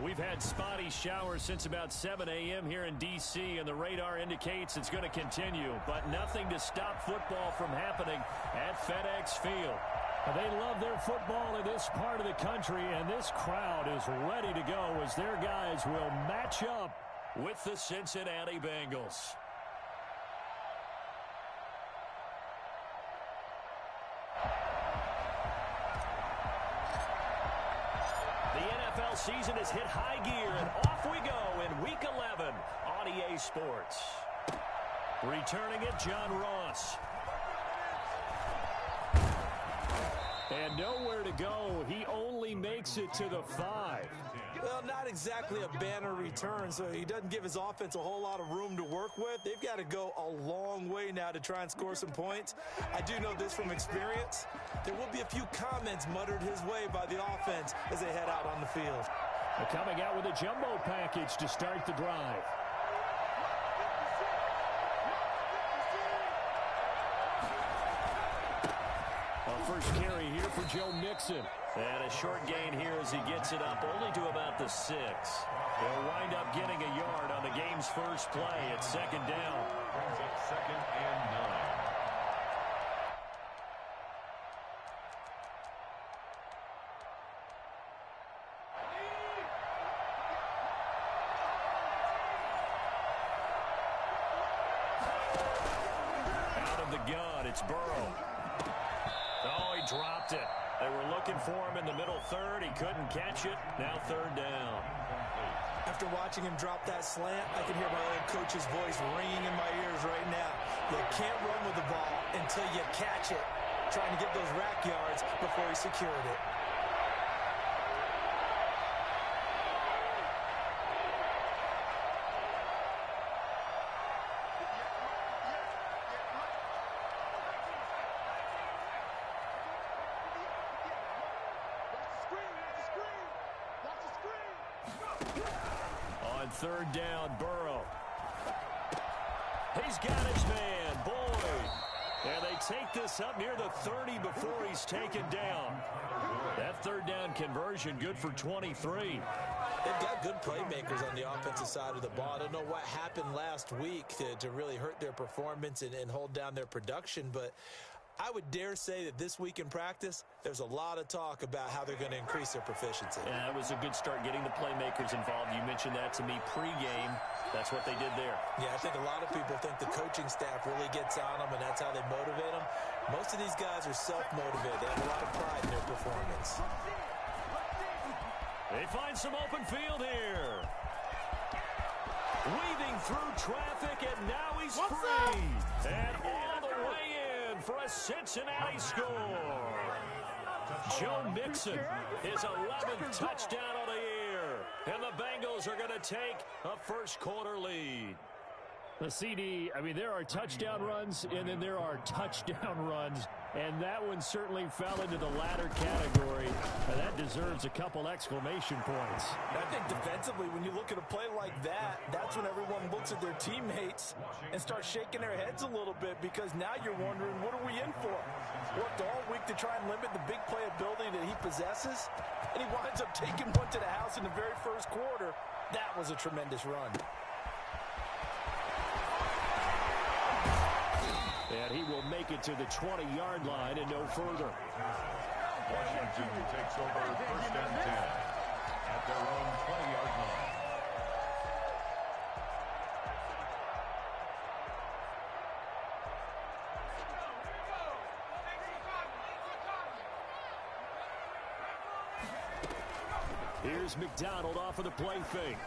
We've had spotty showers since about 7 a.m. here in D.C., and the radar indicates it's going to continue, but nothing to stop football from happening at FedEx Field. They love their football in this part of the country, and this crowd is ready to go as their guys will match up with the Cincinnati Bengals. Season has hit high gear, and off we go in Week 11 on EA Sports. Returning it, John Ross. And nowhere to go. He only makes it to the 5. Well, not exactly a banner return, so he doesn't give his offense a whole lot of room to work with. They've got to go a long way now to try and score some points. I do know this from experience. There will be a few comments muttered his way by the offense as they head out on the field. They're coming out with a jumbo package to start the drive. A first carry here for Joe Mixon. And a short gain here as he gets it up only to about the 6. They'll wind up getting a yard on the game's first play at second down. Brings up 2nd and 9. Out of the gun, it's Burrow. Oh, he dropped it. They were looking for him in the middle third. He couldn't catch it. Now 3rd down. After watching him drop that slant, I can hear my old coach's voice ringing in my ears right now. You can't run with the ball until you catch it. Trying to get those rack yards before he secured it. On 3rd down, Burrow. He's got his man, Boyd. And they take this up near the 30 before he's taken down. That 3rd down conversion good for 23. They've got good playmakers on the offensive side of the ball. I don't know what happened last week to really hurt their performance and hold down their production, but I would dare say that this week in practice, there's a lot of talk about how they're going to increase their proficiency. Yeah, it was a good start getting the playmakers involved. You mentioned that to me pregame. That's what they did there. Yeah, I think a lot of people think the coaching staff really gets on them, and that's how they motivate them. Most of these guys are self-motivated. They have a lot of pride in their performance. They find some open field here. Weaving through traffic, and now he's free. And all the way in for a Cincinnati score. Joe Mixon, his 11th touchdown of the year. And the Bengals are going to take a first-quarter lead. The CD, I mean, there are touchdown runs, and then there are touchdown runs. And that one certainly fell into the latter category. And that deserves a couple exclamation points. I think defensively, when you look at a play like that, that's when everyone looks at their teammates and starts shaking their heads a little bit, because now you're wondering, what are we in for? Worked all week to try and limit the big play ability that he possesses, and he winds up taking one to the house in the very first quarter. That was a tremendous run. And he will make it to the 20-yard line and no further. Washington takes over 1st and 10 at their own 20-yard line. Here's McDonald off of the play fake.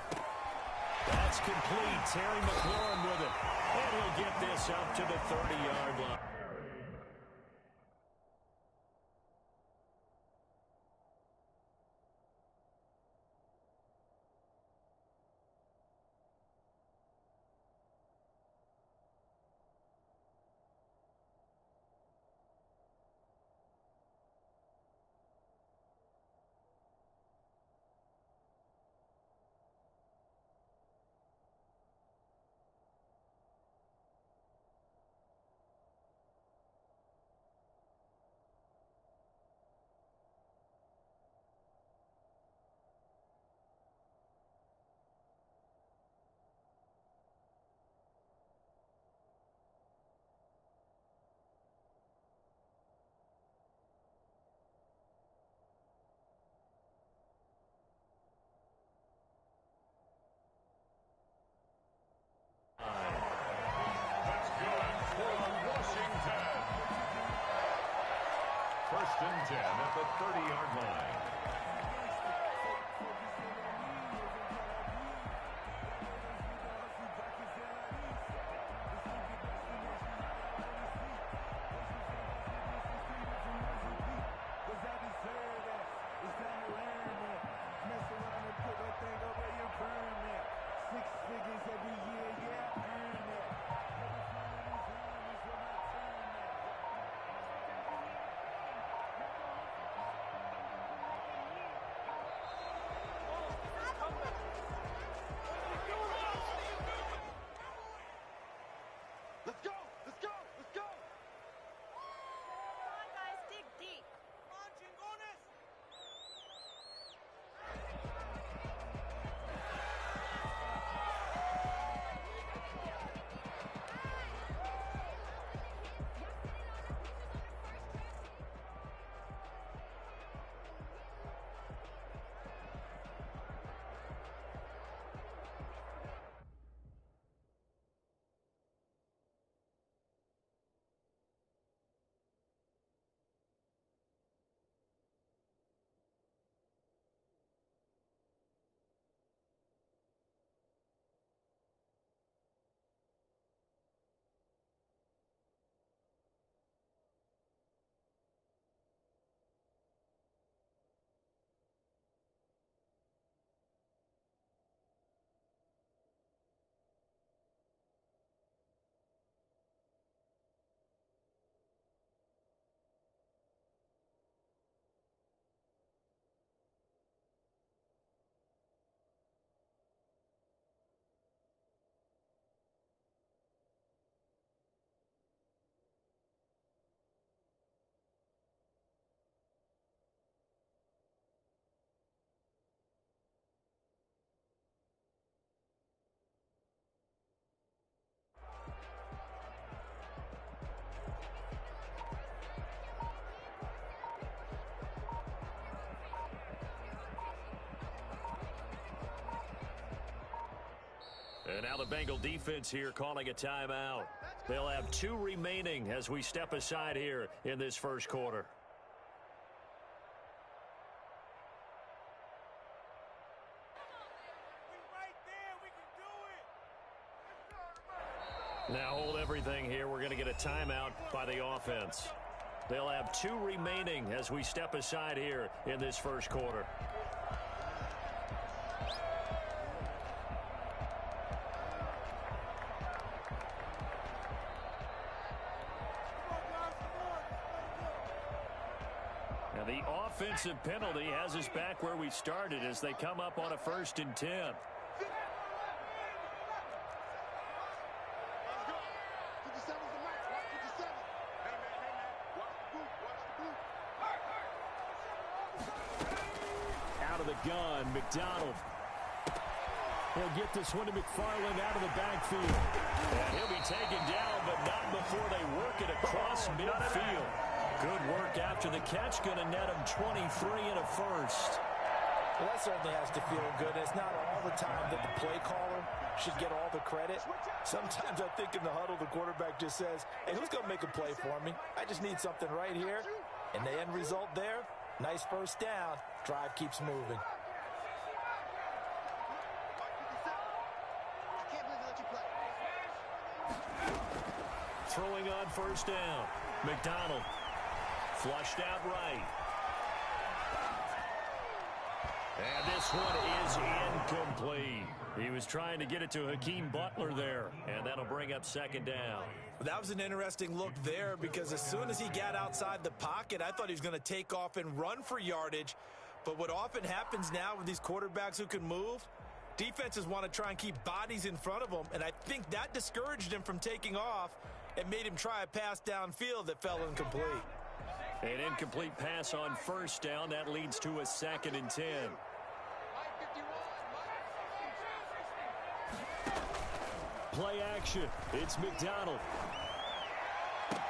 That's complete. Terry McLaurin with it. And he'll get this up to the 30-yard line. and 10 at the 30-yard line. And now the Bengal defense here calling a timeout. They'll have 2 remaining as we step aside here in this first quarter. Now hold everything here. We're going to get a timeout by the offense. They'll have 2 remaining as we step aside here in this first quarter. And the offensive penalty has us back where we started as they come up on a 1st and 10. Gun, McDonald. He'll get this one to McFarland out of the backfield. And he'll be taken down, but not before they work it across midfield. Good work after the catch. Going to net him 23 and a first. Well, that certainly has to feel good. It's not all the time that the play caller should get all the credit. Sometimes I think in the huddle, the quarterback just says, hey, who's going to make a play for me? I just need something right here. And the end result there, nice first down. Drive keeps moving. Throwing on 1st down. McDonald flushed out right. And this one is incomplete. He was trying to get it to Hakeem Butler there, and that'll bring up 2nd down. That was an interesting look there because as soon as he got outside the pocket, I thought he was going to take off and run for yardage. But what often happens now with these quarterbacks who can move, defenses want to try and keep bodies in front of them, and I think that discouraged him from taking off and made him try a pass downfield that fell incomplete. An incomplete pass on 1st down. That leads to a 2nd and 10. Play action. It's McDonald. 20.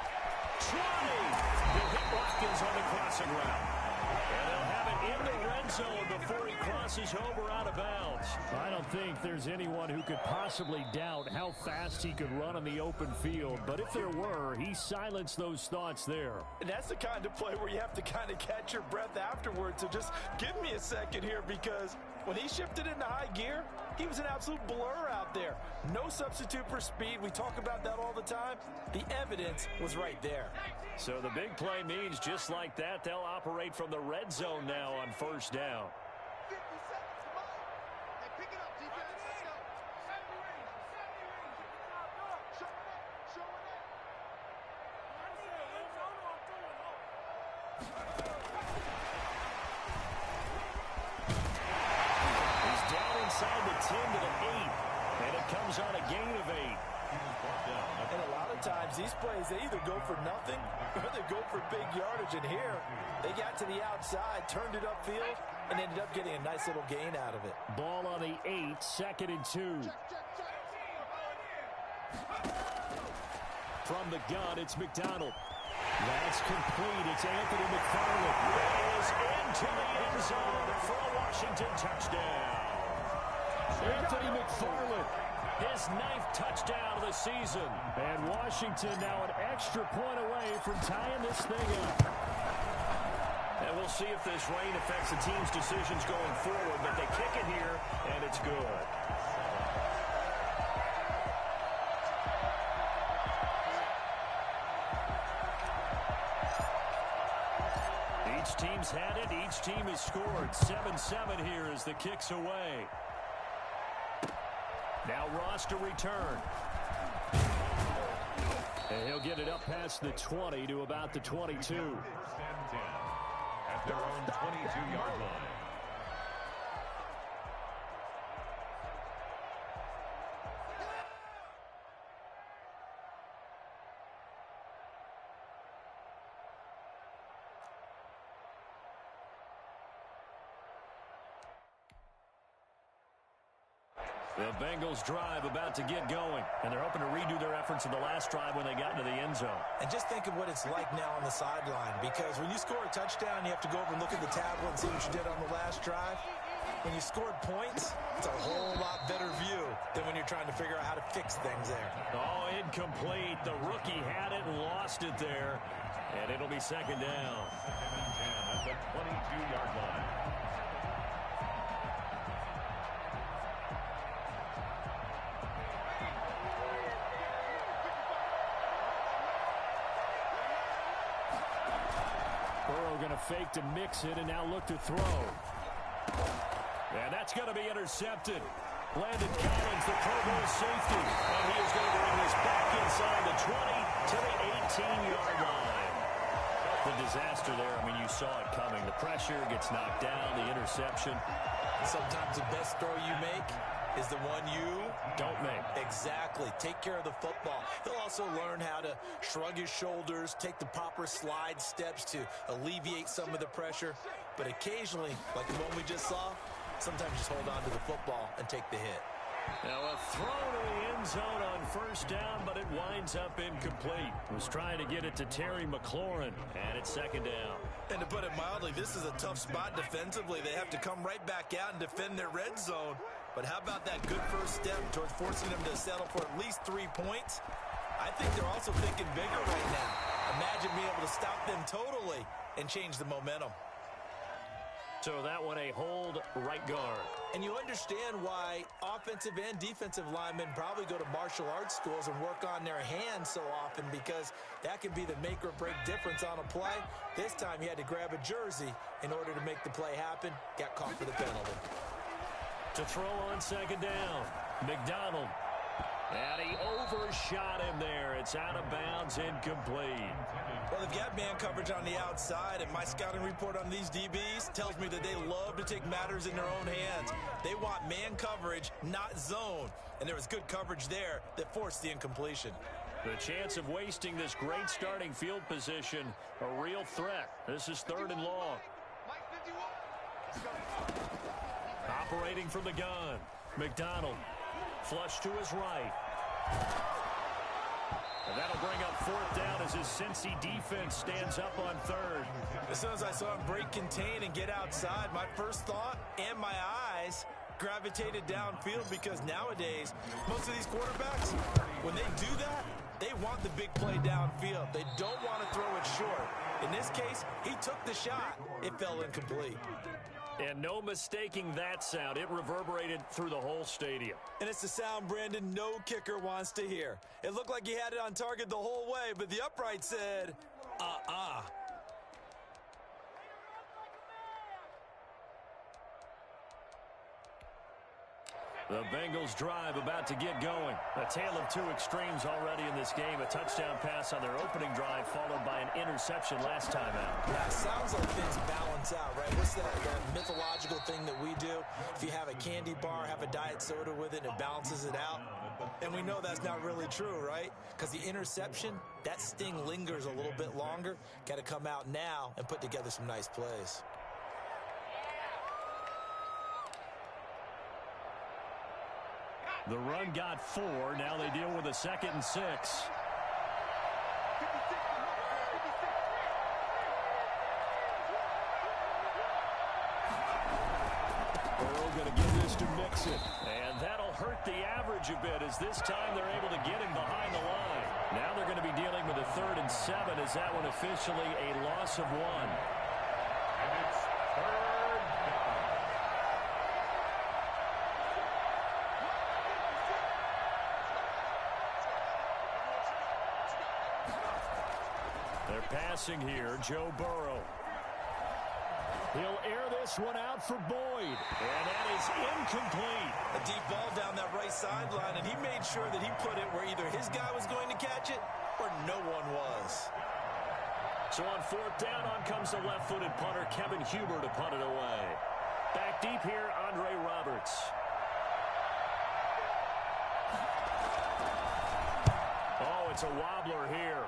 He hit Watkins on the crossing route. And they'll have it in the red zone before he crosses over out of bounds. I don't think there's anyone who could possibly doubt how fast he could run on the open field. But if there were, he silenced those thoughts there. And that's the kind of play where you have to kind of catch your breath afterwards. So just give me a second here, because when he shifted into high gear, he was an absolute blur out there. No substitute for speed. We talk about that all the time. The evidence was right there. So the big play means just like that, they'll operate from the red zone now on first down. 50 seconds, come on. Hey, pick it up, defense. Let's go. Show it up. He's down inside the 10 to the 8, and it comes on a gain of 8. And a lot of times, these plays, they either go for nothing or they go for big yardage. And here, they got to the outside, turned it upfield, and ended up getting a nice little gain out of it. Ball on the 8, 2nd and 2. From the gun, it's McDonald. That's complete. It's Anthony McFarland. Is into the end zone for a Washington touchdown. Anthony McFarland. His 9th touchdown of the season. And Washington now an extra point away from tying this thing up. And we'll see if this rain affects the team's decisions going forward, but they kick it here, and it's good. Each team's had it. Each team has scored. 7-7 here as the kick's away. Now Ross to return. And he'll get it up past the 20 to about the 22. First and 10 at their own 22-yard line. The Bengals drive about to get going, and they're hoping to redo their efforts in the last drive when they got into the end zone. And just think of what it's like now on the sideline, because when you score a touchdown, you have to go over and look at the tablet and see what you did on the last drive. When you scored points, it's a whole lot better view than when you're trying to figure out how to fix things there. Oh, incomplete. The rookie had it and lost it there, and it'll be second down. Second and 10 at the 22-yard line. Burrow going to fake to mix it and now look to throw. And that's going to be intercepted. Landon Collins, the Pro Bowl safety. And he is going to bring this back inside the 20 to the 18-yard line. The disaster there, I mean, you saw it coming. The pressure gets knocked down, the interception. Sometimes the best throw you make is the one you Don't make. Exactly. Take care of the football. He'll also learn how to shrug his shoulders, take the proper slide steps to alleviate some of the pressure. But occasionally, like the one we just saw, sometimes just hold on to the football and take the hit. Now a throw to the end zone on first down, but it winds up incomplete. Was trying to get it to Terry McLaurin, and it's second down. And to put it mildly, this is a tough spot defensively. They have to come right back out and defend their red zone. But how about that good first step towards forcing them to settle for at least 3 points? I think they're also thinking bigger right now. Imagine being able to stop them totally and change the momentum. So that one a hold right guard. And you understand why offensive and defensive linemen probably go to martial arts schools and work on their hands so often, because that can be the make or break difference on a play. This time he had to grab a jersey in order to make the play happen. Got caught for the penalty. To throw on second down, McDonald. And he overshot him there. It's out of bounds, incomplete. Well, they've got man coverage on the outside, and my scouting report on these DBs tells me that they love to take matters in their own hands. They want man coverage, not zone. And there was good coverage there that forced the incompletion. The chance of wasting this great starting field position, a real threat. This is 3rd and long. Operating from the gun, McDonald. Flush to his right. And that'll bring up 4th down as his Cincy defense stands up on 3rd. As soon as I saw him break contain and get outside, my first thought and my eyes gravitated downfield, because nowadays, most of these quarterbacks, when they do that, they want the big play downfield. They don't want to throw it short. In this case, he took the shot. It fell incomplete. And no mistaking that sound. It reverberated through the whole stadium. And it's the sound, Brandon, no kicker wants to hear. It looked like he had it on target the whole way, but the upright said, The Bengals drive about to get going. A tale of two extremes already in this game. A touchdown pass on their opening drive followed by an interception last time out. Yeah, it sounds like things balance out, right? What's that mythological thing that we do? If you have a candy bar, have a diet soda with it, it balances it out. And we know that's not really true, right? Because the interception, that sting lingers a little bit longer. Got to come out now and put together some nice plays. The run got 4. Now they deal with a 2nd and 6. Burrow going to give this to Mixon. And that'll hurt the average a bit, as this time they're able to get him behind the line. Now they're going to be dealing with a 3rd and 7, as that one officially a loss of 1. And it's 3rd down. They're passing here, Joe Burrow. He'll air this one out for Boyd. And that is incomplete. A deep ball down that right sideline, and he made sure that he put it where either his guy was going to catch it or no one was. So on 4th down, on comes the left-footed punter, Kevin Huber, to punt it away. Back deep here, Andre Roberts. Oh, it's a wobbler here.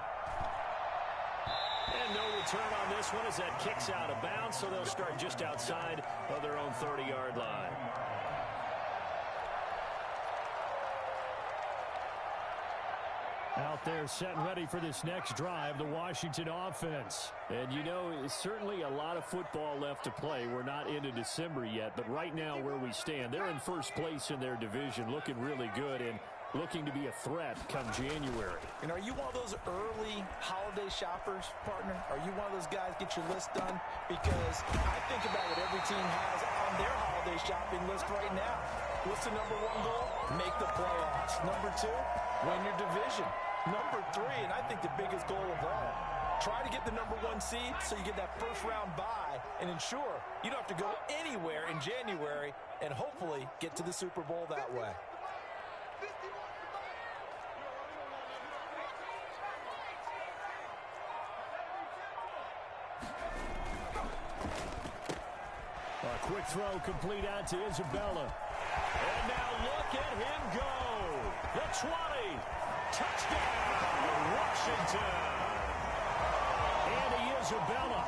And no return on this one as that kicks out of bounds, so they'll start just outside of their own 30-yard line. Out there set and ready for this next drive, the Washington offense. And you know, certainly a lot of football left to play. We're not into December yet, but right now where we stand, they're in first place in their division, looking really good and looking to be a threat come January. And are you one of those early holiday shoppers, partner? Are you one of those guys get your list done? Because I think about what every team has on their holiday shopping list right now. What's the number 1 goal? Make the playoffs. Number 2, win your division. Number 3, and I think the biggest goal of all, try to get the number 1 seed so you get that first round bye and ensure you don't have to go anywhere in January and hopefully get to the Super Bowl that way. A quick throw complete out to Isabella. And now look at him go. The 20. Touchdown, Washington. Andy Isabella,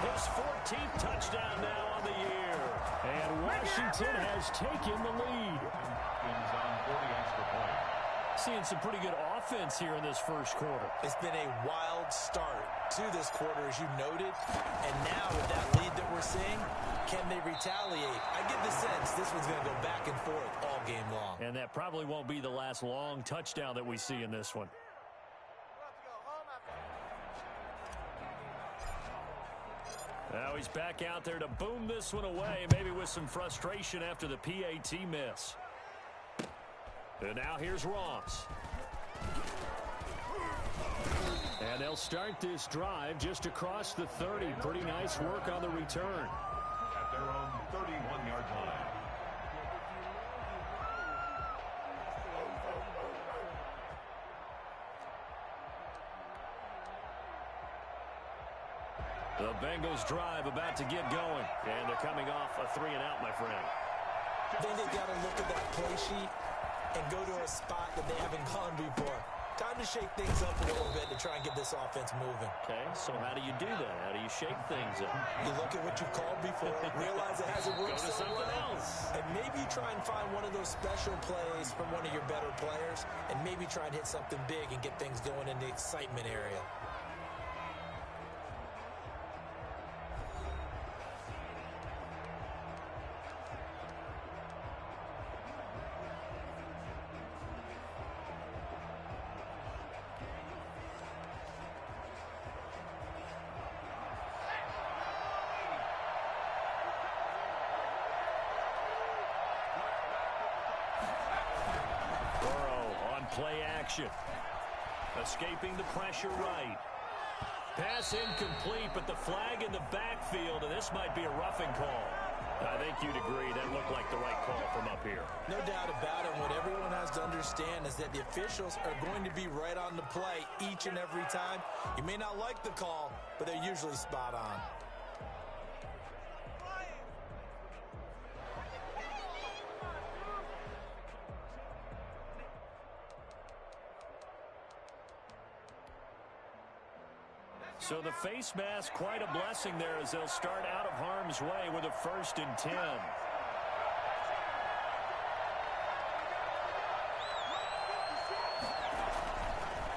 his 14th touchdown now on the year. And Washington has taken the lead. On 40 extra points. Seeing some pretty good offense here in this first quarter. It's been a wild start to this quarter, as you noted. And now with that lead that we're seeing, can they retaliate? I get the sense this one's going to go back and forth all game long. And that probably won't be the last long touchdown that we see in this one. Now he's back out there to boom this one away, maybe with some frustration after the PAT miss. And now here's Ross. And they'll start this drive just across the 30. Pretty nice work on the return. At their own 31-yard line. The Bengals drive about to get going. And they're coming off a 3-and-out, my friend. I think they got to look at that play sheet and go to a spot that they haven't gone before. Time to shake things up a little bit to try and get this offense moving. Okay, so how do you do that? How do you shake things up? You look at what you called before, realize it hasn't worked Go to so something well, else. and maybe you try and find one of those special plays from one of your better players, and maybe try and hit something big and get things going in the excitement area. Play action. Escaping the pressure right. Pass incomplete, but the flag in the backfield, and this might be a roughing call. I think you'd agree that looked like the right call from up here. No doubt about it. What everyone has to understand is that the officials are going to be right on the play each and every time. You may not like the call, but they're usually spot on. So the face mask, quite a blessing there as they'll start out of harm's way with a 1st and 10.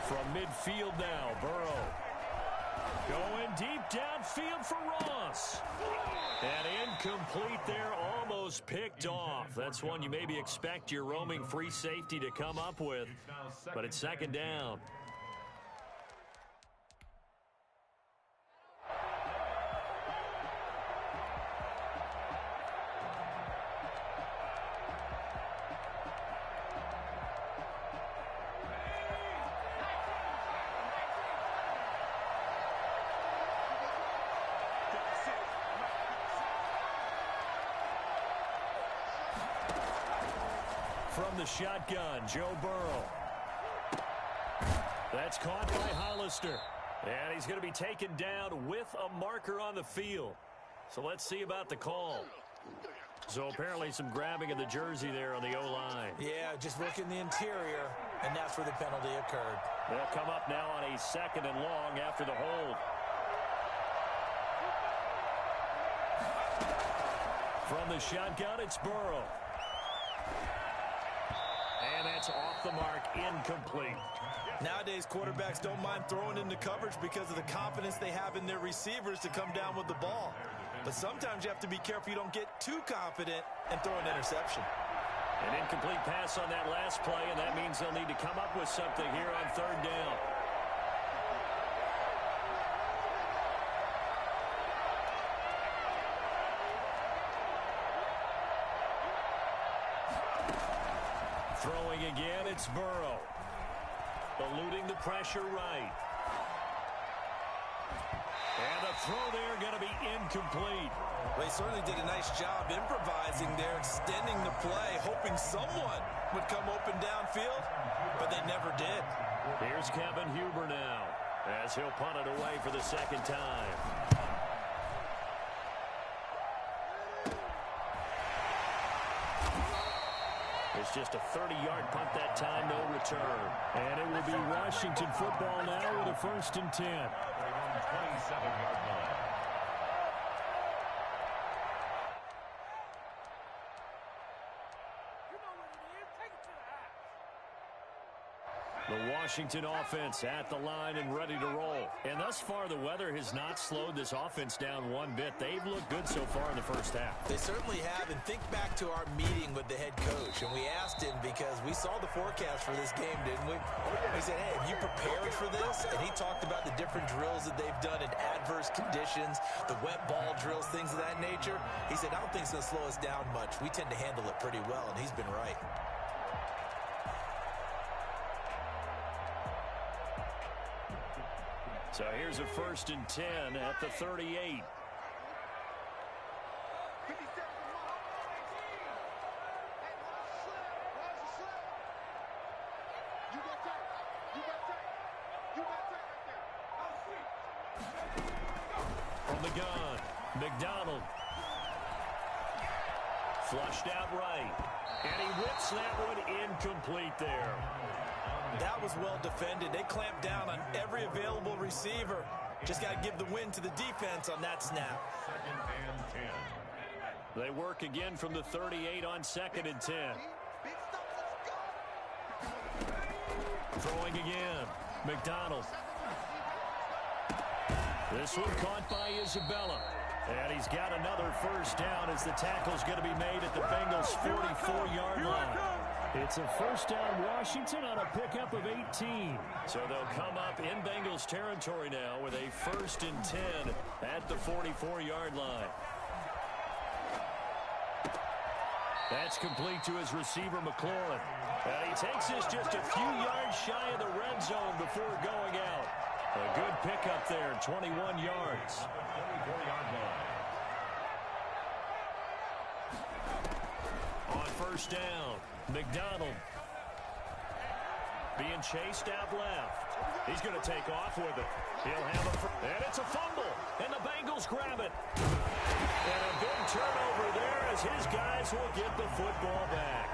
From midfield now, Burrow. Going deep downfield for Ross. And incomplete there, almost picked off. That's one you maybe expect your roaming free safety to come up with, but it's 2nd down. From the shotgun, Joe Burrow. That's caught by Hollister. And he's going to be taken down with a marker on the field. So let's see about the call. So apparently some grabbing of the jersey there on the O-line. Yeah, just look in the interior, and that's where the penalty occurred. They'll come up now on a 2nd and long after the hold. From the shotgun, it's Burrow. And that's off the mark, incomplete. Nowadays, quarterbacks don't mind throwing into coverage because of the confidence they have in their receivers to come down with the ball. But sometimes you have to be careful you don't get too confident and throw an interception. An incomplete pass on that last play, and that means they'll need to come up with something here on 3rd down. Throwing again, it's Burrow. Eluding the pressure right. And the throw there going to be incomplete. They certainly did a nice job improvising there, extending the play, hoping someone would come open downfield, but they never did. Here's Kevin Huber now, as he'll punt it away for the 2nd time. It's just a 30-yard punt that time, no return. And it will be Washington football now with a 1st and 10. 27-yard line. The Washington offense at the line and ready to roll. And thus far, the weather has not slowed this offense down one bit. They've looked good so far in the 1st half. They certainly have, and think back to our meeting with the head coach, and we asked him because we saw the forecast for this game, didn't we? We said, hey, have you prepared for this? And he talked about the different drills that they've done in adverse conditions, the wet ball drills, things of that nature. He said, I don't think it's going to slow us down much. We tend to handle it pretty well, and he's been right. So here's a 1st and 10 at the 38. From the gun, McDonald. Flushed out right. And he whips that one incomplete there. That was well defended. They clamped down on every available receiver. Just got to give the win to the defense on that snap. 2nd and 10. They work again from the 38 on 2nd and 10. Big stops, let's go. Throwing again. McDonald. This one caught by Isabella. And he's got another first down as the tackle's going to be made at the Bengals' 44-yard line. It's a first down Washington on a pickup of 18. So they'll come up in Bengals territory now with a 1st and 10 at the 44-yard line. That's complete to his receiver, McLaurin. And he takes this just a few yards shy of the red zone before going out. A good pickup there, 21 yards. 44-yard line. On first down, McDonald being chased out left. He's going to take off with it. He'll have and it's a fumble, and the Bengals grab it. And a big turnover there as his guys will get the football back.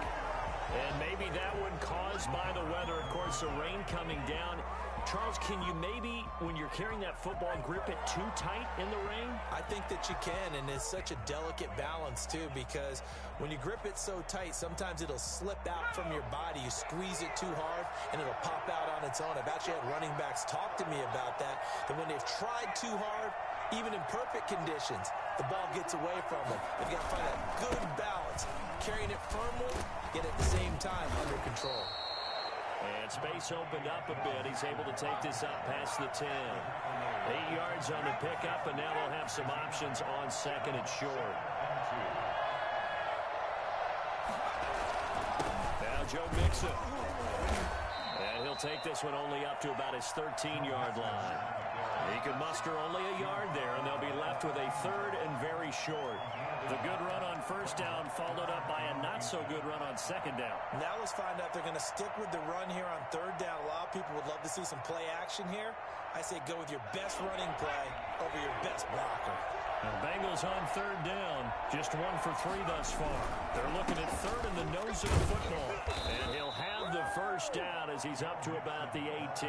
And maybe that one caused by the weather. Of course, the rain coming down. Charles, can you maybe, when you're carrying that football, grip it too tight in the rain? I think that you can, and it's such a delicate balance, too, because when you grip it so tight, sometimes it'll slip out from your body. You squeeze it too hard, and it'll pop out on its own. I've actually had running backs talk to me about that when they've tried too hard, even in perfect conditions, the ball gets away from them. They've got to find that good balance, carrying it firmly, yet at the same time under control. And space opened up a bit. He's able to take this up past the 10. 8 yards on the pickup, and now they'll have some options on 2nd and short. Now Joe Mixon. And he'll take this one only up to about his 13-yard line. He can muster only a yard there, and they'll be left with a 3rd and very short. The good run on first down followed up by a not-so-good run on 2nd down. Now let's find out if they're going to stick with the run here on 3rd down. A lot of people would love to see some play action here. I say go with your best running play over your best blocker. The Bengals on 3rd down, just 1 for 3 thus far. They're looking at 3rd in the nose of the football. And he'll have the first down as he's up to about the 18.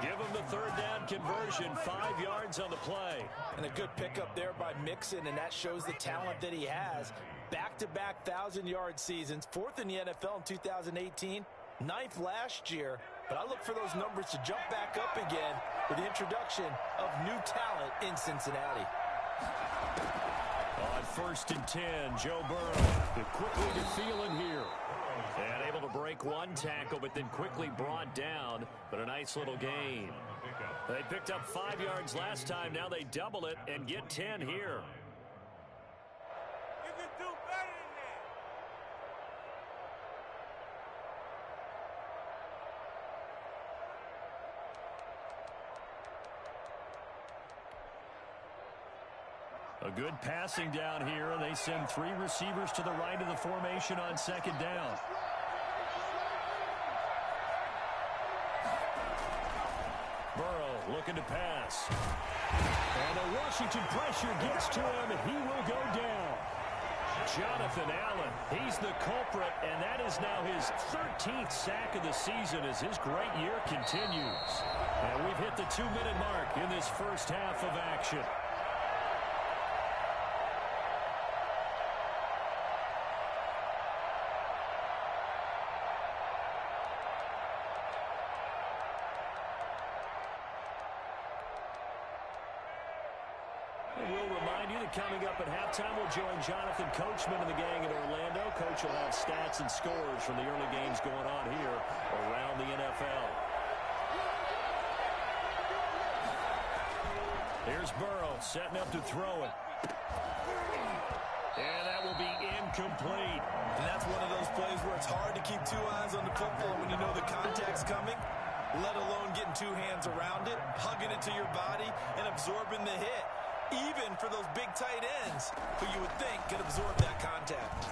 Give him the 3rd down conversion, 5 yards on the play. And a good pickup there by Mixon, and that shows the talent that he has. Back-to-back 1,000-yard seasons, 4th in the NFL in 2018, 9th last year. But I look for those numbers to jump back up again with the introduction of new talent in Cincinnati. On 1st and 10, Joe Burrow quickly to Thielen here. And able to break one tackle, but then quickly brought down. But a nice little gain. They picked up 5 yards last time. Now they double it and get 10 here. You can do better than that. A good passing down here, and they send 3 receivers to the right of the formation on 2nd down. Burrow looking to pass. And the Washington pressure gets to him, and he will go down. Jonathan Allen, he's the culprit, and that is now his 13th sack of the season as his great year continues. And we've hit the 2-minute mark in this first half of action. Coming up at halftime, we'll join Jonathan Coachman and the gang in Orlando. Coach will have stats and scores from the early games going on here around the NFL. Here's Burrow setting up to throw it. And that will be incomplete. And that's one of those plays where it's hard to keep 2 eyes on the football when you know the contact's coming, let alone getting 2 hands around it, hugging it to your body, and absorbing the hit. Even for those big tight ends, who you would think could absorb that contact.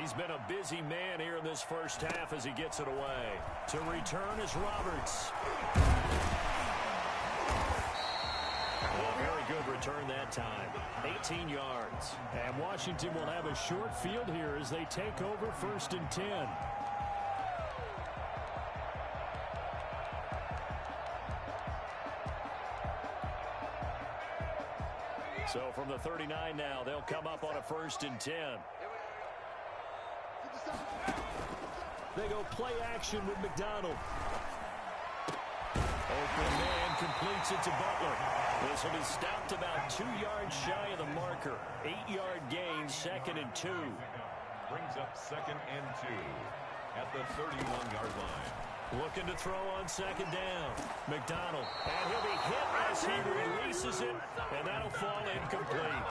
He's been a busy man here in this first half as he gets it away. To return is Roberts. A very good return that time. 18 yards. And Washington will have a short field here as they take over 1st and 10. So from the 39 now, they'll come up on a 1st and 10. They go play action with McDonald. Open man completes it to Butler. This will be stopped about 2 yards shy of the marker. 8-yard gain, 2nd and 2. Brings up 2nd and 2 at the 31-yard line. Looking to throw on 2nd down. McDonald. And he'll be hit as he releases it. And that'll fall incomplete.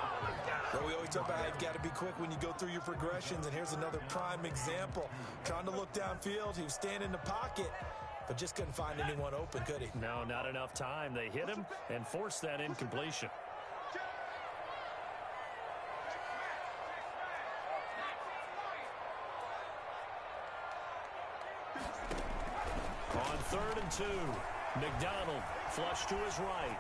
Well, we always talk about how you've got to be quick when you go through your progressions. And here's another prime example. Trying to look downfield. He was standing in the pocket, but just couldn't find anyone open, could he? No, not enough time. They hit him and forced that incompletion. On 3rd and 2, McDonald flush to his right.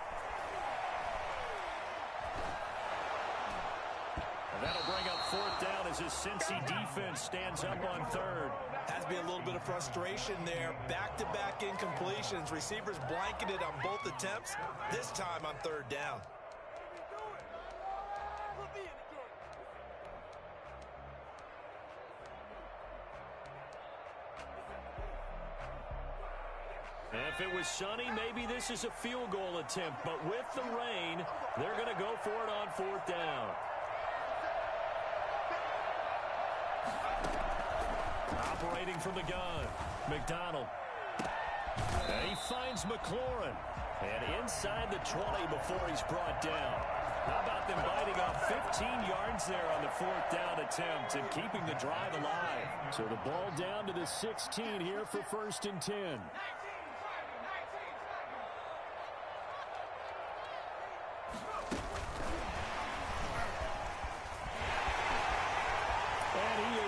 And that'll bring up 4th down as his Cincy defense stands up on 3rd. Has to be a little bit of frustration there. Back-to-back incompletions. Receivers blanketed on both attempts. This time on 3rd down. If it was sunny, maybe this is a field goal attempt. But with the rain, they're going to go for it on 4th down. Operating from the gun, McDonald. And he finds McLaurin. And inside the 20 before he's brought down. How about them biting off 15 yards there on the 4th down attempt and keeping the drive alive? So the ball down to the 16 here for 1st and 10.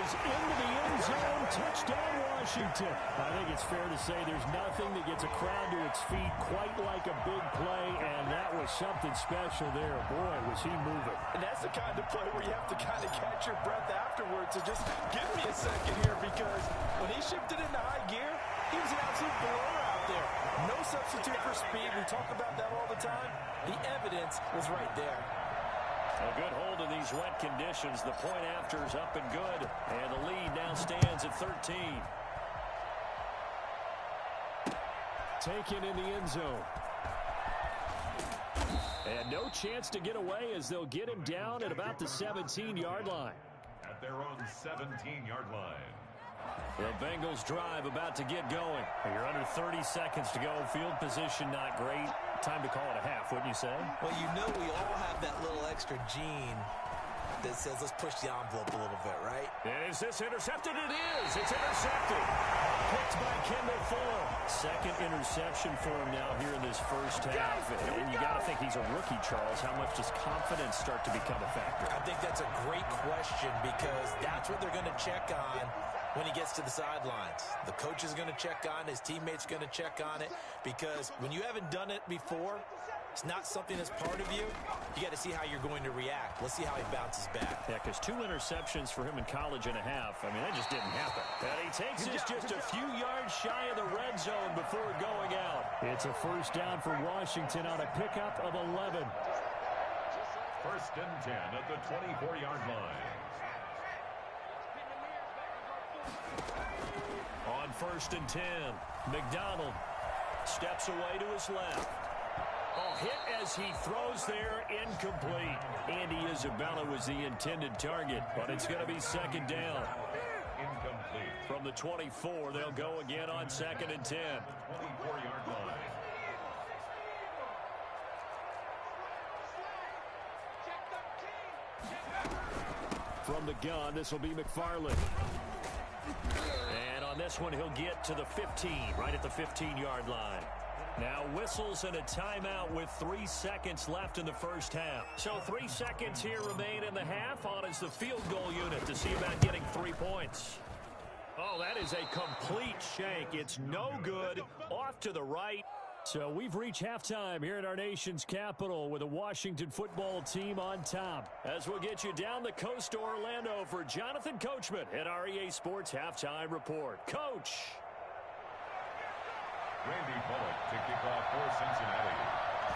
Into the end zone, touchdown Washington. I think it's fair to say there's nothing that gets a crowd to its feet quite like a big play, and that was something special there. Boy, was he moving. And that's the kind of play where you have to kind of catch your breath afterwards. So just give me a second here, because when he shifted into high gear, he was an absolute blower out there. No substitute for speed. We talk about that all the time. The evidence was right there. A good hold in these wet conditions. The point after is up and good. And the lead now stands at 13. Taken in the end zone. And no chance to get away as they'll get him down at about the 17-yard line. At their own 17-yard line. The Bengals drive about to get going. You're under 30 seconds to go. Field position not great. Time to call it a half, wouldn't you say? Well, you know we all have that little extra gene that says let's push the envelope a little bit, right? And is this intercepted? It is. It's intercepted. Picked by Kendall Fuller. 2nd interception for him now here in this first half. And you got to think he's a rookie, Charles. How much does confidence start to become a factor? I think that's a great question, because that's what they're going to check on when he gets to the sidelines. The coach is going to check on, his teammates going to check on it, because when you haven't done it before, it's not something that's part of you. You got to see how you're going to react. Let's see how he bounces back. Yeah, because 2 interceptions for him in college and a half. I mean, that just didn't happen. And he takes this just a few yards shy of the red zone before going out. It's a 1st down for Washington on a pickup of 11. 1st and 10 at the 24-yard line. On 1st and 10, McDonald steps away to his left. A hit as he throws there, incomplete. Andy Isabella was the intended target, but it's going to be 2nd down. Incomplete. From the 24, they'll go again on 2nd and 10. 24-yard line. From the gun, this will be McFarland. And on this one, he'll get to the 15, right at the 15-yard line. Now whistles and a timeout with 3 seconds left in the first half. So 3 seconds here remain in the half. On is the field goal unit to see about getting 3 points. Oh, that is a complete shank. It's no good. Off to the right. So we've reached halftime here in our nation's capital with the Washington football team on top. As we'll get you down the coast to Orlando for Jonathan Coachman at our EA Sports Halftime Report. Coach. Randy Bullock to kick off for Cincinnati.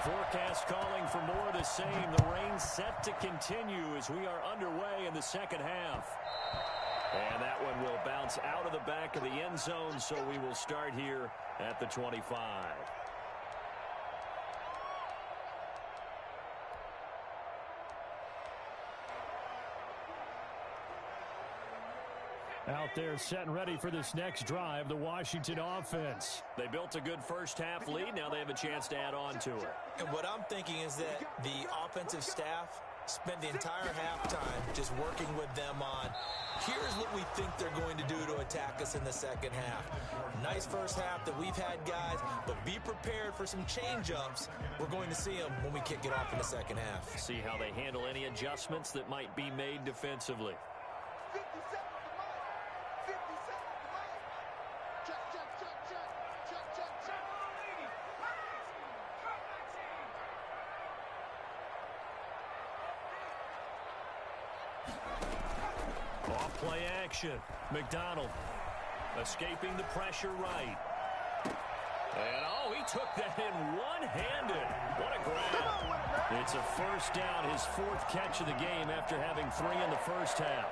Forecast calling for more of the same. The rain set to continue as we are underway in the second half. And that one will bounce out of the back of the end zone, so we will start here at the 25. Out there set and ready for this next drive, the Washington offense. They built a good first half lead. Now they have a chance to add on to it. And what I'm thinking is that the offensive staff spent the entire halftime just working with them on, here's what we think they're going to do to attack us in the second half. Nice first half that we've had, guys, but be prepared for some change-ups. We're going to see them when we kick it off in the second half. See how they handle any adjustments that might be made defensively. 50 seconds to mine. 50 seconds to mine. Check, check, check, check. Check, check, check. Off play action. McDonald escaping the pressure right. And, oh, he took that in one-handed. What a grab. It's a first down, his fourth catch of the game after having 3 in the first half.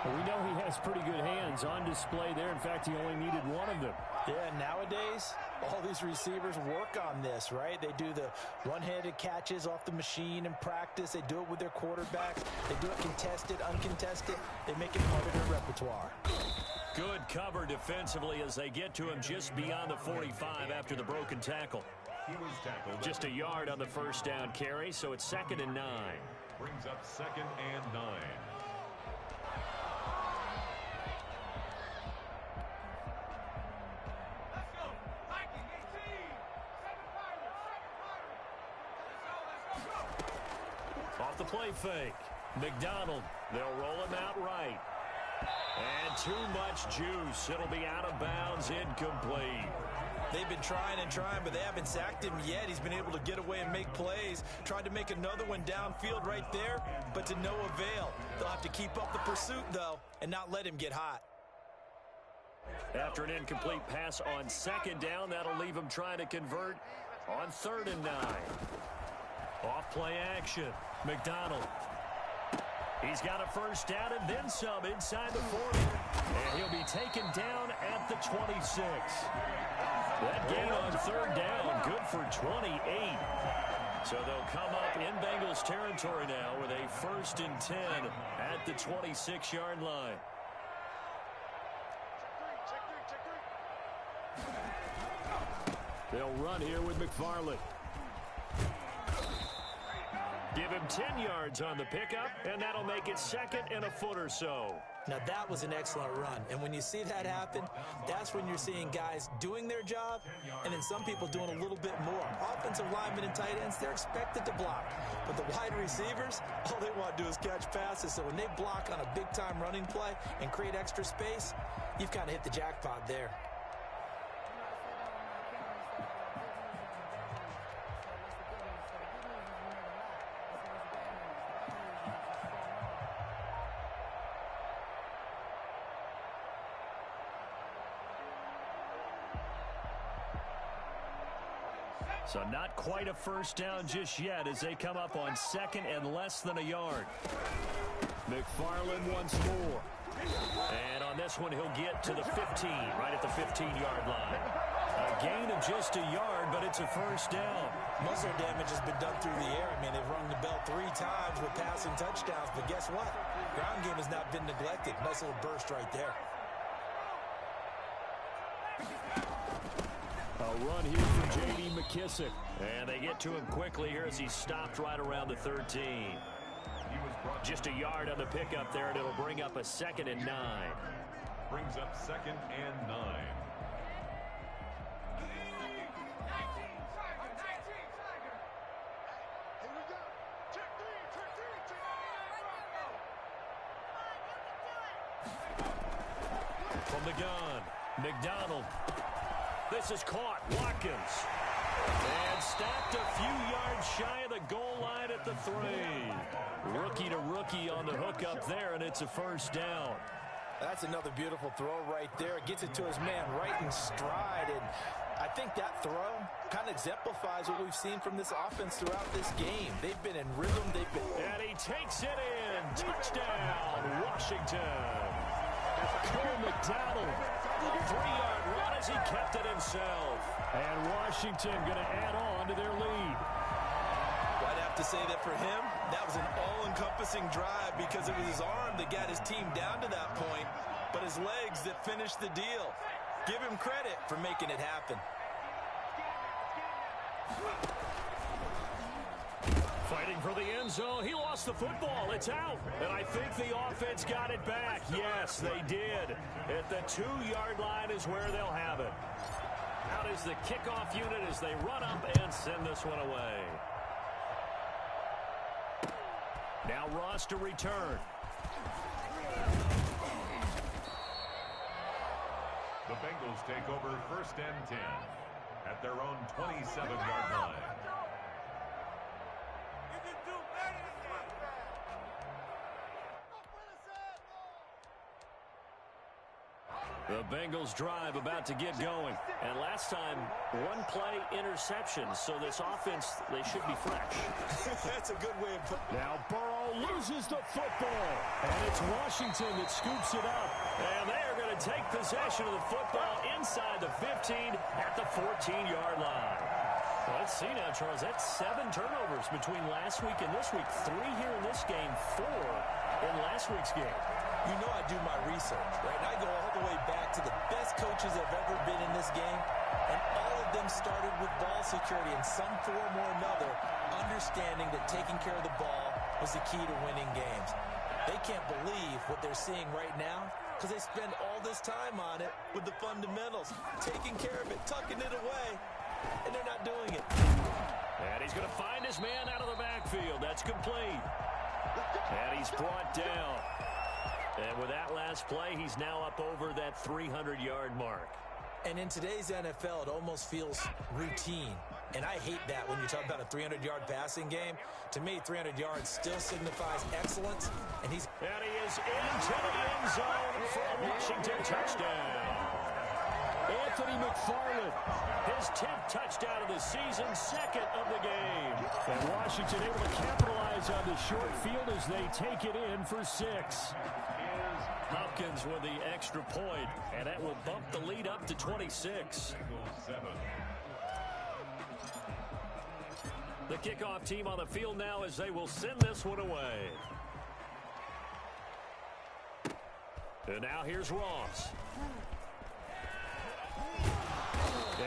Well, we know he has pretty good hands on display there. In fact, he only needed one of them. Yeah, nowadays, all these receivers work on this, right? They do the one-handed catches off the machine in practice. They do it with their quarterbacks. They do it contested, uncontested. They make it part of their repertoire. Good cover defensively as they get to him just beyond the 45 after the broken tackle. He was tackled. Just a yard on the first down carry, so it's 2nd and 9. Brings up 2nd and 9. Off the play fake. McDonald, they'll roll him out right. And too much juice. It'll be out of bounds, incomplete. They've been trying and trying, but they haven't sacked him yet. He's been able to get away and make plays. Tried to make another one downfield right there, but to no avail. They'll have to keep up the pursuit, though, and not let him get hot. After an incomplete pass on 2nd down, that'll leave him trying to convert on 3rd and 9. Off play action. McDonald. He's got a first down and then some inside the 40. And he'll be taken down at the 26. That gain on 3rd down, good for 28. So they'll come up in Bengals territory now with a 1st and 10 at the 26-yard line. They'll run here with McFarland. Give him 10 yards on the pickup, and that'll make it 2nd and a foot or so. Now, that was an excellent run. And when you see that happen, that's when you're seeing guys doing their job and then some people doing a little bit more. Offensive linemen and tight ends, they're expected to block. But the wide receivers, all they want to do is catch passes. So when they block on a big-time running play and create extra space, you've kind of hit the jackpot there. So not quite a first down just yet as they come up on 2nd and less than a yard. McFarland once more. And on this one, he'll get to the 15, right at the 15-yard line. A gain of just a yard, but it's a first down. Muscle damage has been done through the air. I mean, they've rung the bell 3 times with passing touchdowns, but guess what? Ground game has not been neglected. Nice little burst right there. A run here for J.D. McKissick. And they get to him quickly here as he stopped right around the 13. Just a yard on the pickup there, and it'll bring up a 2nd and 9. Brings up 2nd and 9. Here we go. Check 3. From the gun, McDonald. This is caught. Watkins. And stopped a few yards shy of the goal line at the 3. Rookie to rookie on the hookup there, and it's a first down. That's another beautiful throw right there. Gets it to his man right in stride. And I think that throw kind of exemplifies what we've seen from this offense throughout this game. They've been in rhythm. And he takes it in. Touchdown, Washington. Cole McDonald. 3-yard run as he kept it himself. And Washington going to add on to their lead. I'd have to say that for him, that was an all-encompassing drive because it was his arm that got his team down to that point, but his legs that finished the deal. Give him credit for making it happen. Fighting for the end zone. He lost the football. It's out. And I think the offense got it back. Yes, they did. At the 2-yard line is where they'll have it. Out is the kickoff unit as they run up and send this one away. Now Ross to return. The Bengals take over 1st and 10 at their own 27-yard line. The Bengals drive about to get going. And last time, 1-play interception. So this offense, they should be fresh. That's a good way of putting it. Now Burrow loses the football. And it's Washington that scoops it up. And they are going to take possession of the football inside the 15 at the 14-yard line. Well, let's see now, Charles. That's 7 turnovers between last week and this week. 3 here in this game, 4 in last week's game. You know I do my research, right? I go all the way back to the best coaches that have ever been in this game, and all of them started with ball security in some form or another, understanding that taking care of the ball was the key to winning games. They can't believe what they're seeing right now because they spend all this time on it with the fundamentals, taking care of it, tucking it away, and they're not doing it. And he's going to find his man out of the backfield. That's complete. And he's brought down. And with that last play, he's now up over that 300-yard mark. And in today's NFL, it almost feels routine. And I hate that when you talk about a 300-yard passing game. To me, 300 yards still signifies excellence. And he is into the end zone for a Washington touchdown. Anthony McFarland. His 10th touchdown of the season, 2nd of the game. And Washington able to capitalize on the short field as they take it in for 6. Hopkins with the extra point, and that will bump the lead up to 26. The kickoff team on the field now as they will send this one away. And now here's Ross.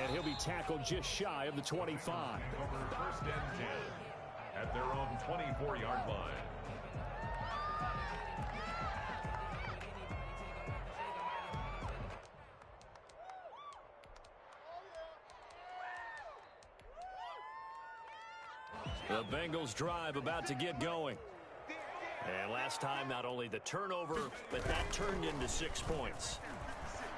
And he'll be tackled just shy of the 25. Over 1st and 10 at their own 24-yard line. The Bengals drive about to get going. And last time, not only the turnover, but that turned into 6 points.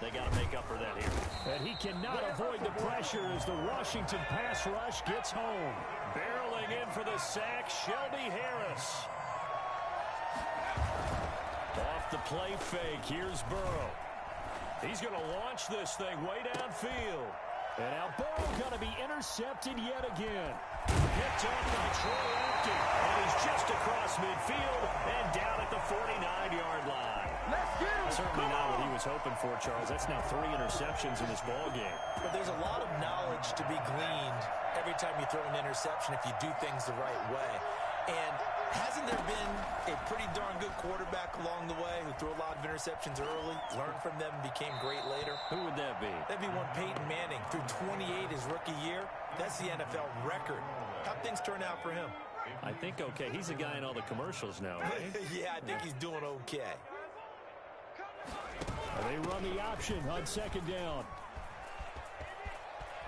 They got to make up for that here. And he cannot avoid the pressure as the Washington pass rush gets home. Barreling in for the sack, Shelby Harris. Off the play fake, here's Burrow. He's going to launch this thing way downfield. And now Burrow going to be intercepted yet again. Picked off by Troy Apke. And he's just across midfield and down at the 49-yard line. Let's get him. Certainly not what he was hoping for, Charles. That's now 3 interceptions in this ball game. But there's a lot of knowledge to be gleaned every time you throw an interception if you do things the right way. And hasn't there been a pretty darn good quarterback along the way who threw a lot of interceptions early, learned from them, and became great later? Who would that be? That'd be one Peyton Manning. Threw 28 his rookie year. That's the NFL record. How'd things turn out for him? I think okay. He's a guy in all the commercials now, right? Yeah, I think he's doing okay. And they run the option on 2nd down.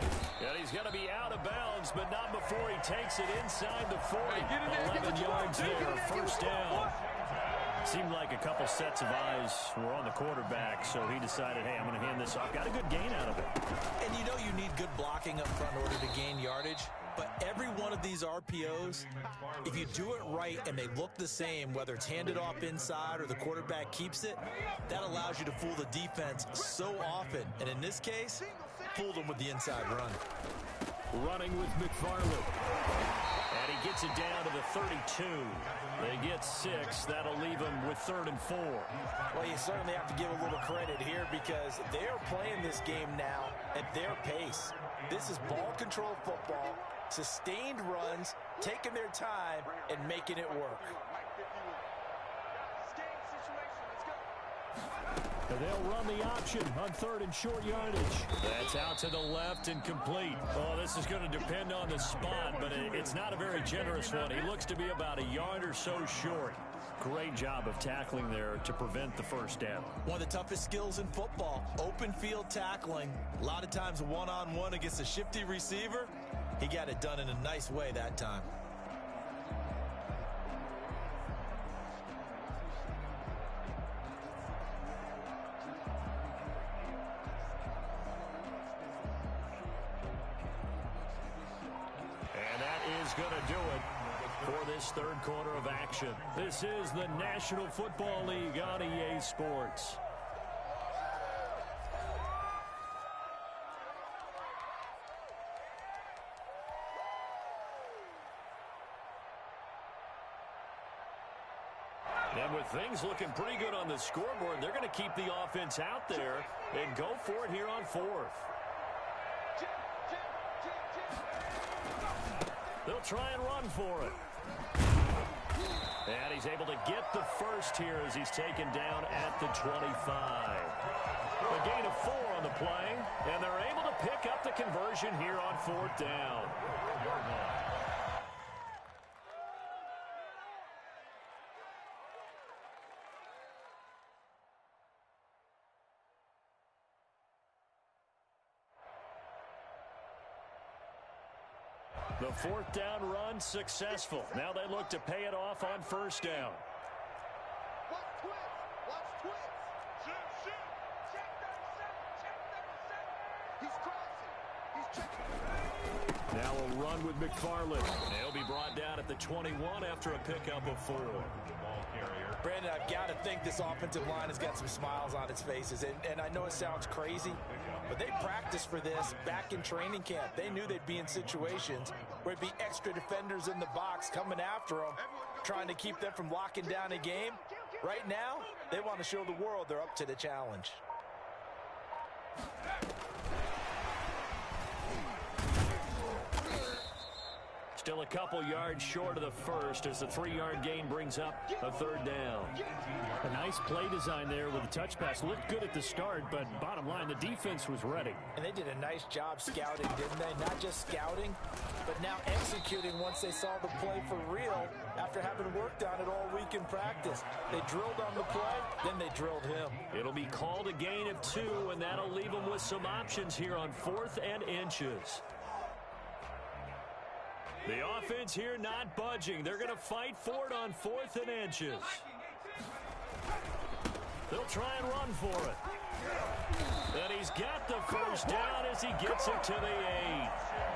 And he's going to be out of bounds, but not before he takes it inside the 40. 11 yards there, 1st down. Seemed like a couple sets of eyes were on the quarterback, so he decided, hey, I'm going to hand this off. Got a good gain out of it. And you know you need good blocking up front in order to gain yardage. But every one of these RPOs, if you do it right and they look the same, whether it's handed off inside or the quarterback keeps it, that allows you to fool the defense so often. And in this case, fooled them with the inside run. Running with McFarland. And he gets it down to the 32. They get 6. That'll leave them with 3rd and 4. Well, you certainly have to give a little credit here because they are playing this game now at their pace. This is ball control football, sustained runs, taking their time, and making it work. And they'll run the option on 3rd and short yardage. That's out to the left and complete. Oh, this is going to depend on the spot, but it's not a very generous one. He looks to be about a yard or so short. Great job of tackling there to prevent the first down. One of the toughest skills in football, open field tackling. A lot of times one-on-one against a shifty receiver. He got it done in a nice way that time. Going to do it for this 3rd quarter of action. This is the National Football League on EA Sports. And with things looking pretty good on the scoreboard, they're going to keep the offense out there and go for it here on 4th. They'll try and run for it. And he's able to get the first here as he's taken down at the 25. A gain of 4 on the play, and they're able to pick up the conversion here on 4th down. The 4th down run successful. Now they look to pay it off on 1st down. Watch twist. Watch twist. Shoot. Check 37. He's crossing. He's checking. Now a run with McFarland. He'll be brought down at the 21 after a pickup of 4. Brandon, I've got to think this offensive line has got some smiles on its faces. And I know it sounds crazy, but they practiced for this back in training camp. They knew they'd be in situations where it'd be extra defenders in the box coming after them, trying to keep them from locking down a game. Right now, they want to show the world they're up to the challenge. Still a couple yards short of the first as the 3-yard gain brings up a 3rd down. A nice play design there with a touch pass. Looked good at the start, but bottom line, the defense was ready. And they did a nice job scouting, didn't they? Not just scouting, but now executing once they saw the play for real after having worked on it all week in practice. They drilled on the play, then they drilled him. It'll be called a gain of 2, and that'll leave them with some options here on 4th and inches. The offense here not budging. They're going to fight for it on 4th and inches. They'll try and run for it. And he's got the first down as he gets it to the 8.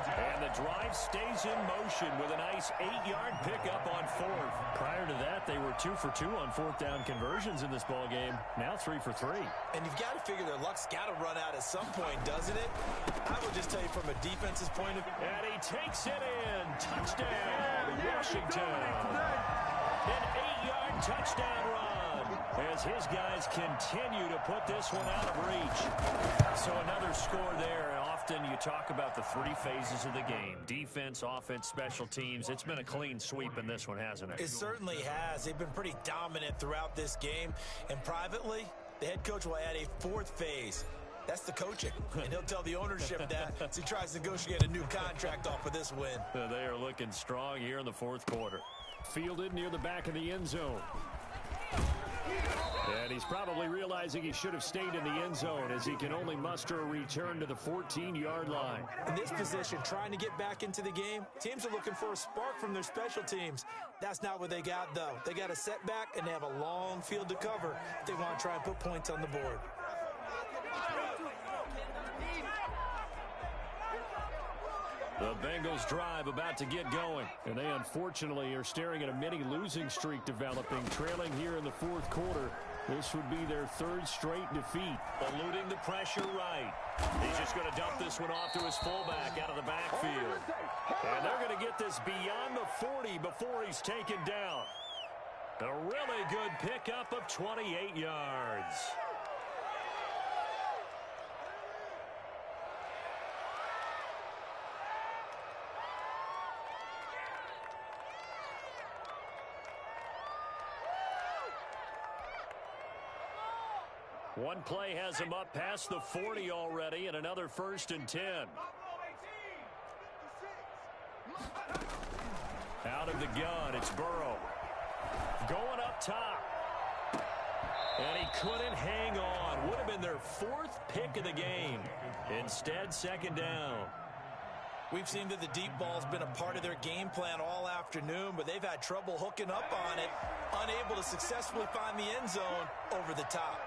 And the drive stays in motion with a nice 8-yard pickup on 4th. Prior to that, they were 2 for 2 on 4th down conversions in this ballgame. Now 3 for 3. And you've got to figure their luck's got to run out at some point, doesn't it? I will just tell you from a defense's point of view. And he takes it in. Touchdown, Washington. An 8-yard touchdown run as his guys continue to put this one out of reach. So another score there. Often you talk about the 3 phases of the game. Defense, offense, special teams. It's been a clean sweep in this one, hasn't it? It certainly has. They've been pretty dominant throughout this game. And privately, the head coach will add a 4th phase. That's the coaching. And he'll tell the ownership that as he tries to negotiate a new contract off of this win. They are looking strong here in the 4th quarter. Fielded near the back of the end zone. And he's probably realizing he should have stayed in the end zone as he can only muster a return to the 14-yard line. In this position, trying to get back into the game, teams are looking for a spark from their special teams. That's not what they got, though. They got a setback, and they have a long field to cover if they want to try and put points on the board. The Bengals drive about to get going, and they unfortunately are staring at a mini losing streak developing, trailing here in the 4th quarter This would be their third straight defeat. Eluding the pressure right. He's just going to dump this one off to his fullback out of the backfield. And they're going to get this beyond the 40 before he's taken down. A really good pickup of 28 yards. One play has him up past the 40 already, and another 1st and 10. Out of the gun, it's Burrow. Going up top. And he couldn't hang on. Would have been their 4th pick of the game. Instead, 2nd down. We've seen that the deep ball's been a part of their game plan all afternoon, but they've had trouble hooking up on it, unable to successfully find the end zone over the top.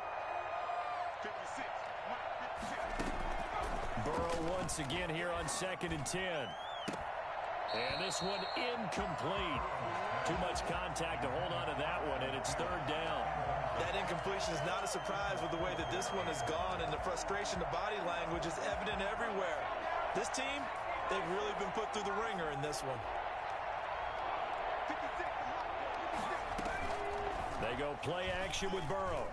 Burrow once again here on 2nd and 10. And this one incomplete. Too much contact to hold on to that one, and it's 3rd down. That incompletion is not a surprise with the way that this one has gone, and the frustration, the body language is evident everywhere. This team, they've really been put through the ringer in this one. They go play action with Burrow.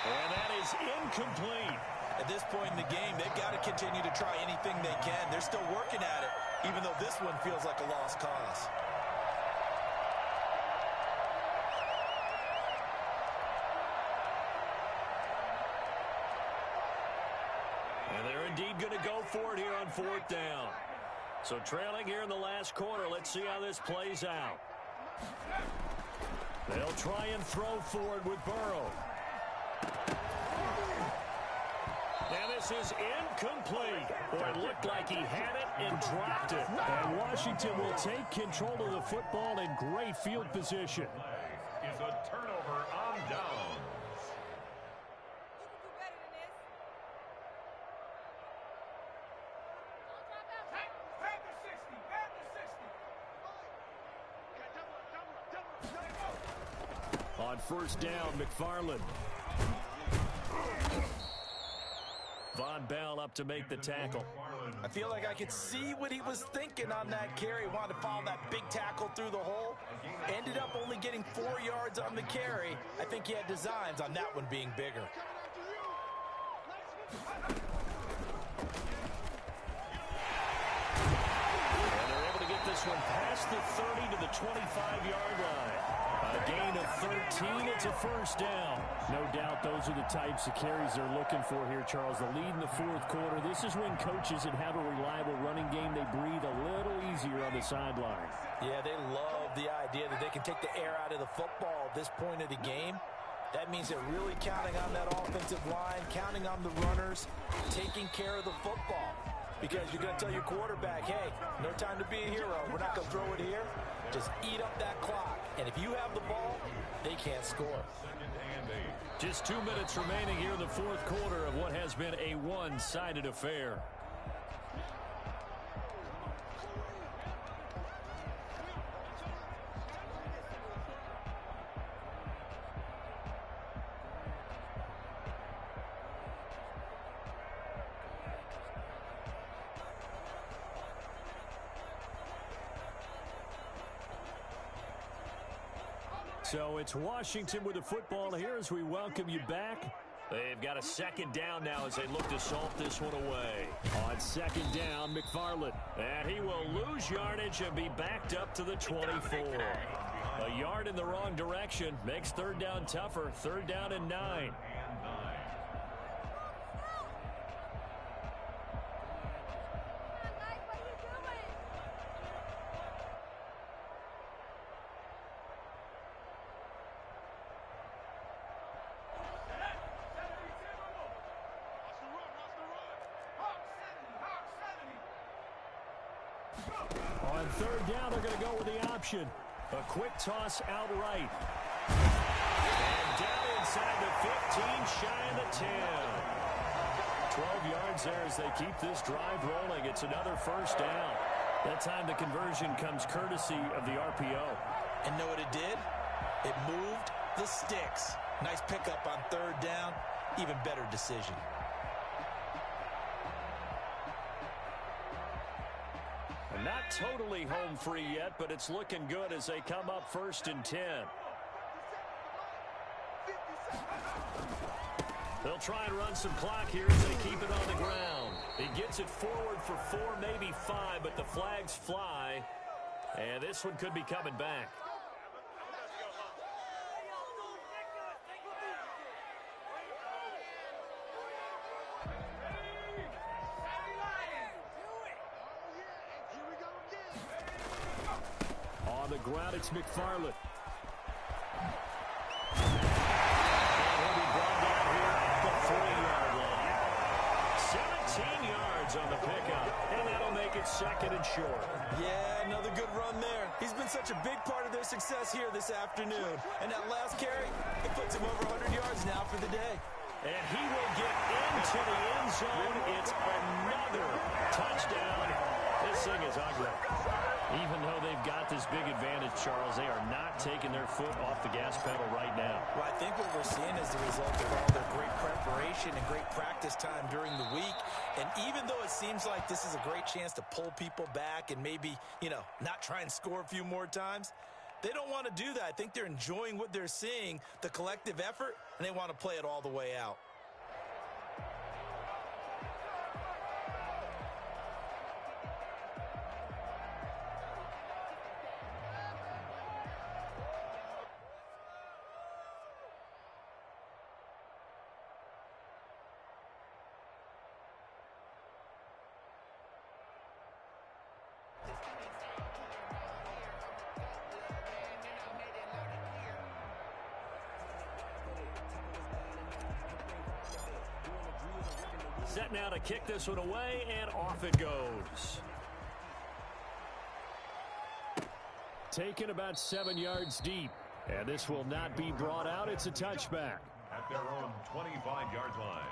And that is incomplete. At this point in the game, they've got to continue to try anything they can. They're still working at it, even though this one feels like a lost cause. And they're indeed going to go for it here on 4th down. So trailing here in the last quarter, let's see how this plays out. They'll try and throw for it with Burrow. And this is incomplete. Boy, it looked like he had it and dropped it. And Washington will take control of the football in great field position. Is a turnover on downs. On 1st down, McFarland. Von Bell up to make the tackle. I feel like I could see what he was thinking on that carry. Wanted to follow that big tackle through the hole. Ended up only getting 4 yards on the carry. I think he had designs on that one being bigger. And they're able to get this one past the 30 to the 25-yard line. A gain of 13. It's a 1st down. No doubt those are the types of carries they're looking for here, Charles. The lead in the 4th quarter. This is when coaches that have a reliable running game, they breathe a little easier on the sideline. Yeah, they love the idea that they can take the air out of the football at this point of the game. That means they're really counting on that offensive line, counting on the runners, taking care of the football. Because you're going to tell your quarterback, hey, no time to be a hero. We're not going to throw it here. Just eat up that clock. And if you have the ball, they can't score. Just 2 minutes remaining here in the 4th quarter of what has been a one-sided affair. So it's Washington with the football here as we welcome you back. They've got a 2nd down now as they look to salt this one away. On 2nd down, McFarland. And he will lose yardage and be backed up to the 24. A yard in the wrong direction makes 3rd down tougher. 3rd down and 9. On 3rd down, they're going to go with the option. A quick toss outright. And down inside the 15, shy of the 10. 12 yards there as they keep this drive rolling. It's another 1st down. That time the conversion comes courtesy of the RPO. And know what it did? It moved the sticks. Nice pickup on third down. Even better decision. Not totally home free yet, but it's looking good as they come up 1st and 10. They'll try and run some clock here as they keep it on the ground. He gets it forward for 4, maybe 5, but the flags fly. And this one could be coming back. On the ground, it's McFarland. On the pickup, and that'll make it 2nd and short. Yeah, another good run there. He's been such a big part of their success here this afternoon. And that last carry, it puts him over 100 yards now for the day. And he will get into the end zone. It's another touchdown. This thing is ugly. Even though they've got this big advantage, Charles, they are not taking their foot off the gas pedal right now. Well, I think what we're seeing is the result of all their great preparation and great practice time during the week. And even though it seems like this is a great chance to pull people back and maybe, not try and score a few more times, they don't want to do that. I think they're enjoying what they're seeing, the collective effort, and they want to play it all the way out. Set now to kick this one away, and off it goes. Taken about 7 yards deep, and this will not be brought out. It's a touchback. At their own 25-yard line.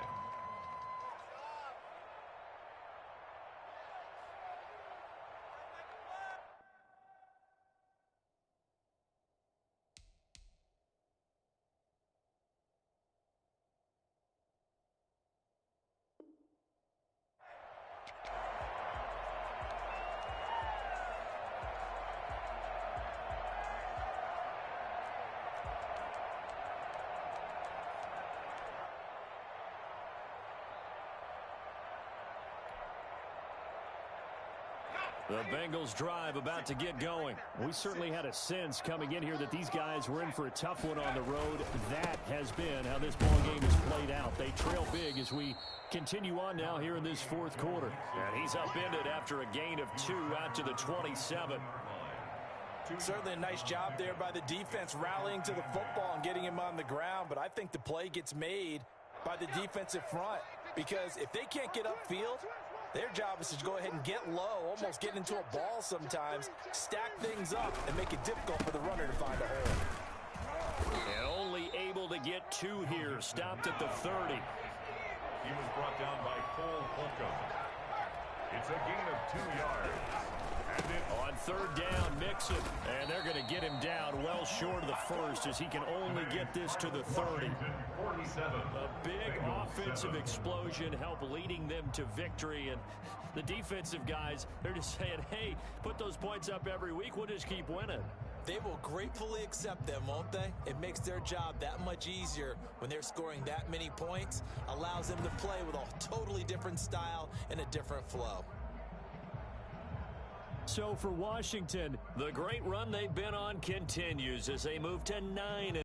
The Bengals drive about to get going. We certainly had a sense coming in here that these guys were in for a tough one on the road. That has been how this ball game has played out. They trail big as we continue on now here in this 4th quarter. And he's upended after a gain of 2 out to the 27. Certainly a nice job there by the defense rallying to the football and getting him on the ground. But I think the play gets made by the defensive front, because if they can't get upfield, their job is to go ahead and get low, almost get into a ball sometimes, stack things up, and make it difficult for the runner to find a hole. And only able to get 2 here, stopped at the 30. He was brought down by Cole Holcomb. It's a gain of 2 yards. On 3rd down, Mixon, and they're going to get him down well short of the 1st as he can only get this to the 30. A big offensive explosion helped leading them to victory, and the defensive guys, they're just saying, hey, put those points up every week, we'll just keep winning. They will gratefully accept them, won't they? It makes their job that much easier when they're scoring that many points, allows them to play with a totally different style and a different flow. So for Washington, the great run they've been on continues as they move to 9.